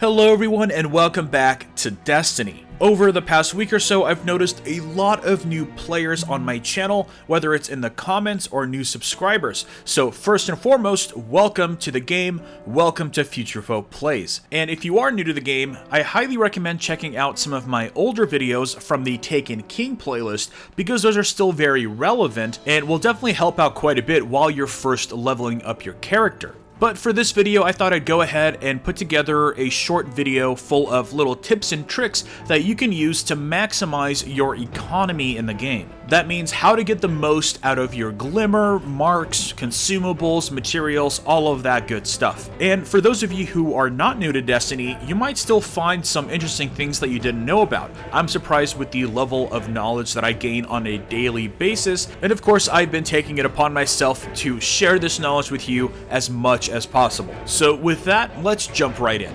Hello everyone and welcome back to Destiny. Over the past week or so, I've noticed a lot of new players on my channel, whether it's in the comments or new subscribers. So first and foremost, welcome to the game, welcome to Future Folk Plays. And if you are new to the game, I highly recommend checking out some of my older videos from the Taken King playlist, because those are still very relevant and will definitely help out quite a bit while you're first leveling up your character. But for this video, I thought I'd go ahead and put together a short video full of little tips and tricks that you can use to maximize your economy in the game. That means how to get the most out of your Glimmer, marks, consumables, materials, all of that good stuff. And for those of you who are not new to Destiny, you might still find some interesting things that you didn't know about. I'm surprised with the level of knowledge that I gain on a daily basis, and of course I've been taking it upon myself to share this knowledge with you as much as possible. So with that, let's jump right in.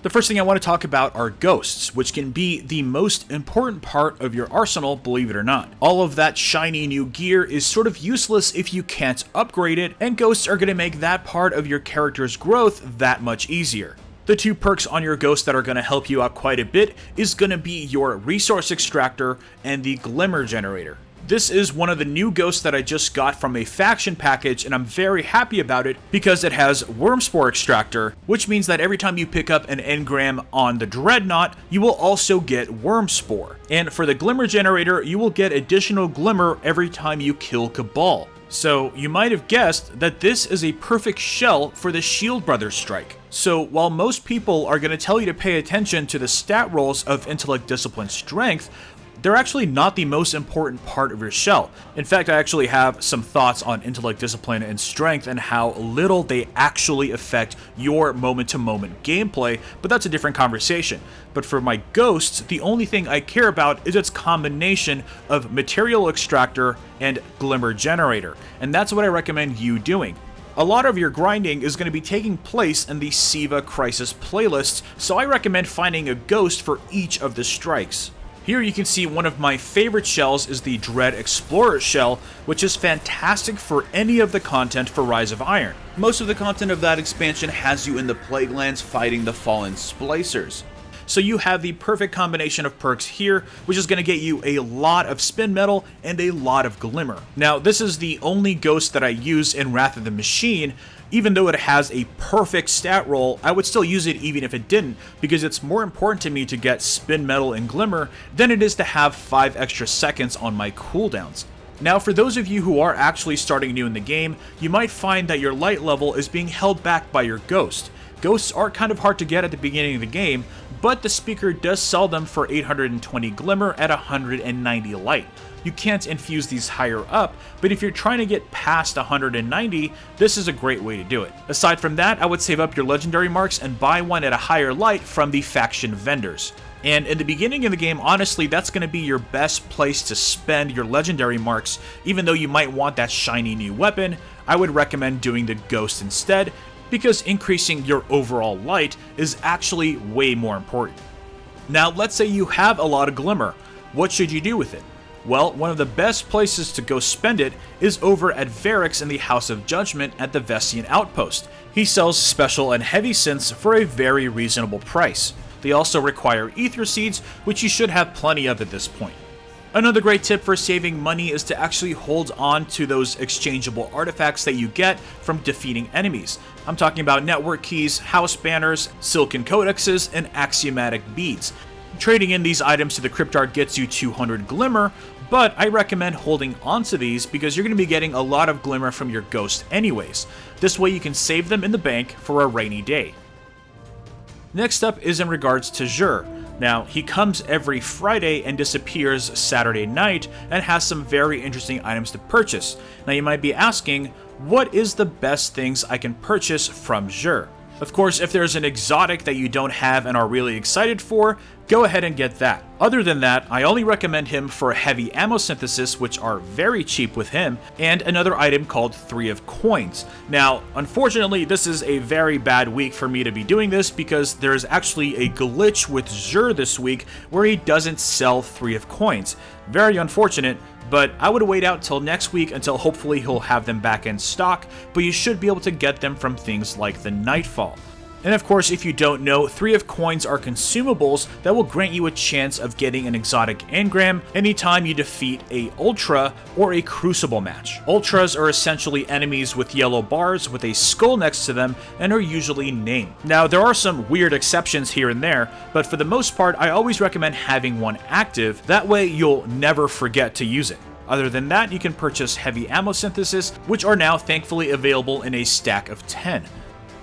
The first thing I want to talk about are ghosts, which can be the most important part of your arsenal, believe it or not. All of that shiny new gear is sort of useless if you can't upgrade it, and ghosts are going to make that part of your character's growth that much easier. The two perks on your ghost that are going to help you out quite a bit is going to be your resource extractor and the Glimmer generator. This is one of the new ghosts that I just got from a faction package, and I'm very happy about it because it has worm spore extractor, which means that every time you pick up an engram on the dreadnought, you will also get worm spore. And for the Glimmer generator, you will get additional Glimmer every time you kill Cabal. So you might have guessed that this is a perfect shell for the Shield Brothers strike. So while most people are going to tell you to pay attention to the stat rolls of intellect, discipline, strength, they're actually not the most important part of your shell. In fact, I actually have some thoughts on intellect, discipline, and strength and how little they actually affect your moment-to-moment gameplay, but that's a different conversation. But for my ghosts, the only thing I care about is its combination of material extractor and Glimmer generator, and that's what I recommend you doing. A lot of your grinding is going to be taking place in the Siva Crisis playlists, so I recommend finding a ghost for each of the strikes. Here you can see one of my favorite shells is the Dread Explorer shell, which is fantastic for any of the content for Rise of Iron. Most of the content of that expansion has you in the Plaguelands fighting the Fallen Splicers. So you have the perfect combination of perks here, which is going to get you a lot of spin metal and a lot of Glimmer. Now, this is the only ghost that I use in Wrath of the Machine. Even though it has a perfect stat roll, I would still use it even if it didn't, because it's more important to me to get spin metal and Glimmer than it is to have 5 extra seconds on my cooldowns. Now, for those of you who are actually starting new in the game, you might find that your light level is being held back by your ghost. Ghosts are kind of hard to get at the beginning of the game, but the speaker does sell them for 820 Glimmer at 190 light. You can't infuse these higher up, but if you're trying to get past 190, this is a great way to do it. Aside from that, I would save up your legendary marks and buy one at a higher light from the faction vendors. And in the beginning of the game, honestly, that's going to be your best place to spend your legendary marks. Even though you might want that shiny new weapon, I would recommend doing the ghost instead, because increasing your overall light is actually way more important. Now, let's say you have a lot of Glimmer. What should you do with it? Well, one of the best places to go spend it is over at Varix in the House of Judgment at the Vestian Outpost. He sells special and heavy synths for a very reasonable price. They also require ether seeds, which you should have plenty of at this point. Another great tip for saving money is to actually hold on to those exchangeable artifacts that you get from defeating enemies. I'm talking about network keys, house banners, silken codexes, and axiomatic beads. Trading in these items to the Cryptard gets you 200 Glimmer, but I recommend holding onto these because you're going to be getting a lot of Glimmer from your ghost anyways. This way you can save them in the bank for a rainy day. Next up is in regards to Xur. Now, he comes every Friday and disappears Saturday night and has some very interesting items to purchase. Now you might be asking, what is the best things I can purchase from Xur? Of course, if there's an exotic that you don't have and are really excited for, go ahead and get that. Other than that, I only recommend him for heavy ammo synthesis, which are very cheap with him, and another item called 3 of Coins. Now, unfortunately, this is a very bad week for me to be doing this because there's actually a glitch with Xur this week where he doesn't sell 3 of Coins. Very unfortunate, but I would wait out till next week until hopefully he'll have them back in stock, but you should be able to get them from things like the Nightfall. And of course, if you don't know, 3 of coins are consumables that will grant you a chance of getting an exotic engram anytime you defeat a Ultra or a Crucible match. Ultras are essentially enemies with yellow bars with a skull next to them and are usually named. Now, there are some weird exceptions here and there, but for the most part, I always recommend having one active, that way you'll never forget to use it. Other than that, you can purchase heavy ammo synthesis, which are now thankfully available in a stack of 10.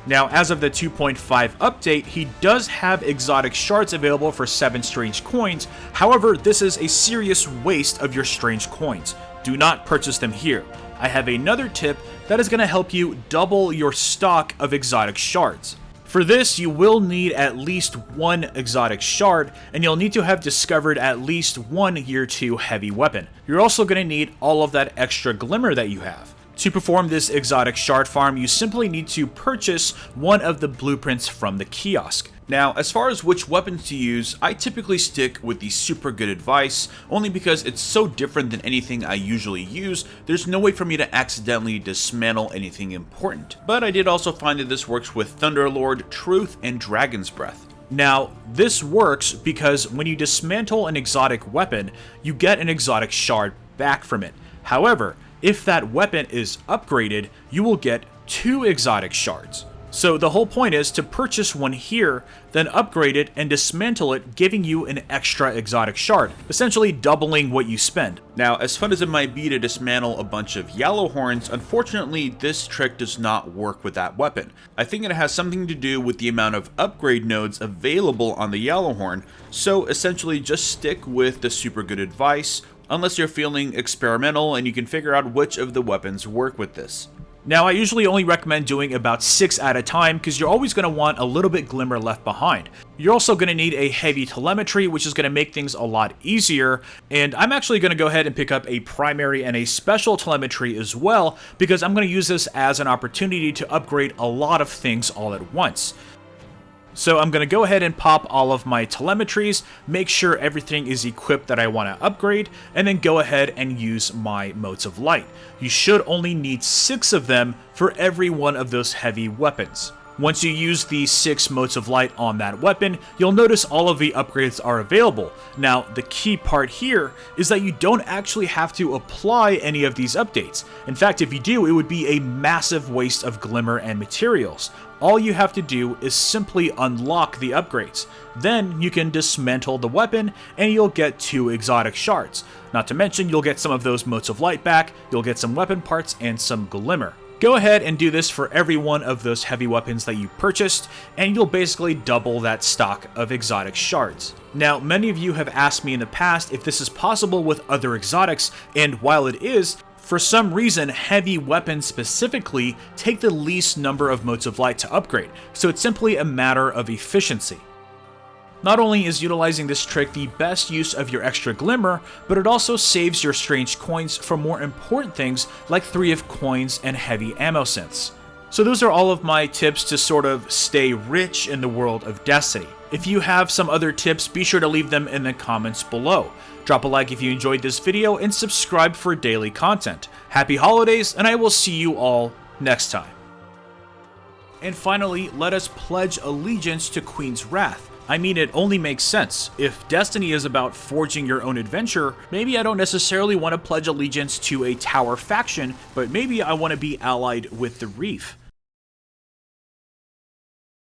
Now, as of the 2.5 update, he does have exotic shards available for 7 strange coins. However, this is a serious waste of your strange coins. Do not purchase them here. I have another tip that is going to help you double your stock of exotic shards. For this, you will need at least 1 exotic shard, and you'll need to have discovered at least 1 Year 2 heavy weapon. You're also going to need all of that extra Glimmer that you have. To perform this exotic shard farm, you simply need to purchase one of the blueprints from the kiosk. Now, as far as which weapons to use, I typically stick with the super good advice, only because it's so different than anything I usually use, there's no way for me to accidentally dismantle anything important. But I did also find that this works with Thunderlord, Truth, and Dragon's Breath. Now, this works because when you dismantle an exotic weapon, you get an exotic shard back from it. However, if that weapon is upgraded, you will get 2 exotic shards. So the whole point is to purchase one here, then upgrade it and dismantle it, giving you an extra exotic shard, essentially doubling what you spend. Now, as fun as it might be to dismantle a bunch of Gjallarhorns, unfortunately this trick does not work with that weapon. I think it has something to do with the amount of upgrade nodes available on the Gjallarhorn, so essentially just stick with the super good advice, unless you're feeling experimental and you can figure out which of the weapons work with this. Now, I usually only recommend doing about 6 at a time because you're always going to want a little bit Glimmer left behind. You're also going to need a heavy telemetry, which is going to make things a lot easier, and I'm actually going to go ahead and pick up a primary and a special telemetry as well because I'm going to use this as an opportunity to upgrade a lot of things all at once. So I'm going to go ahead and pop all of my telemetries, make sure everything is equipped that I want to upgrade, and then go ahead and use my motes of light. You should only need 6 of them for every one of those heavy weapons. Once you use the 6 motes of light on that weapon, you'll notice all of the upgrades are available. Now, the key part here is that you don't actually have to apply any of these updates. In fact, if you do, it would be a massive waste of Glimmer and materials. All you have to do is simply unlock the upgrades. Then you can dismantle the weapon and you'll get 2 exotic shards. Not to mention, you'll get some of those motes of light back, you'll get some weapon parts and some Glimmer. Go ahead and do this for every one of those heavy weapons that you purchased, and you'll basically double that stock of exotic shards. Now, many of you have asked me in the past if this is possible with other exotics, and while it is, for some reason, heavy weapons specifically take the least number of motes of light to upgrade, so it's simply a matter of efficiency. Not only is utilizing this trick the best use of your extra Glimmer, but it also saves your strange coins for more important things like 3 of coins and heavy ammo synths. So those are all of my tips to sort of stay rich in the world of Destiny. If you have some other tips, be sure to leave them in the comments below. Drop a like if you enjoyed this video and subscribe for daily content. Happy holidays, and I will see you all next time. And finally, let us pledge allegiance to Queen's Wrath. I mean, it only makes sense. If Destiny is about forging your own adventure, maybe I don't necessarily want to pledge allegiance to a tower faction, but maybe I want to be allied with the Reef.